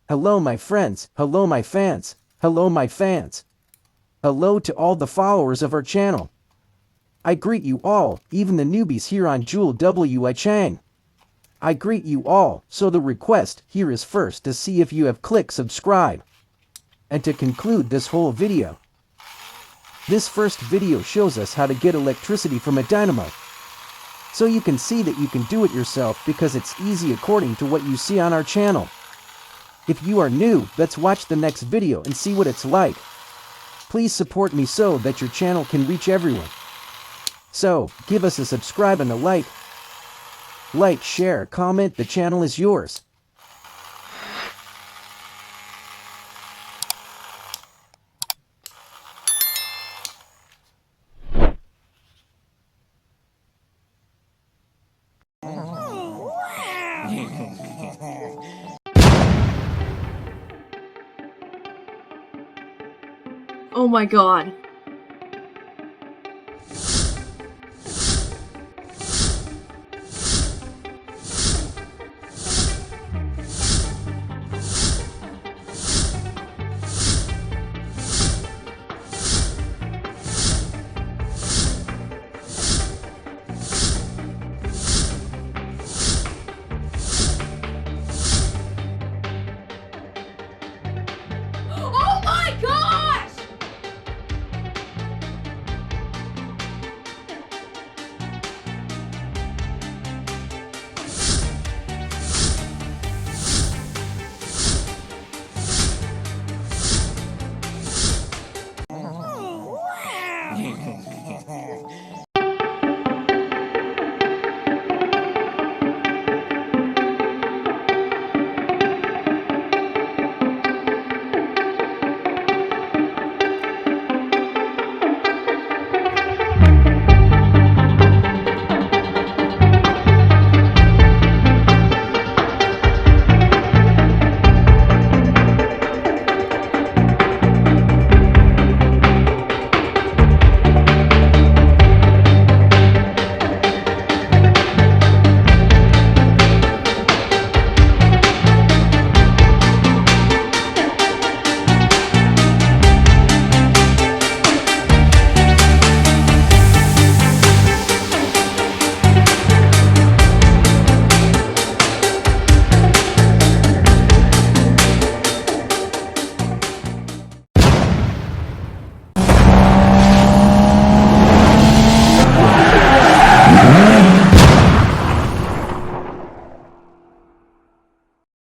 Hello my friends, hello my fans, hello my fans. Hello to all the followers of our channel. I greet you all, even the newbies here on Jule Wichang. I greet you all, so the request here is first to see if you have clicked subscribe. And to conclude this whole video. This first video shows us how to get electricity from a dynamo. So you can see that you can do it yourself because it's easy according to what you see on our channel. If you are new, let's watch the next video and see what it's like. Please support me so that your channel can reach everyone. So, give us a subscribe and a like. Like, share, comment, the channel is yours. Oh my god.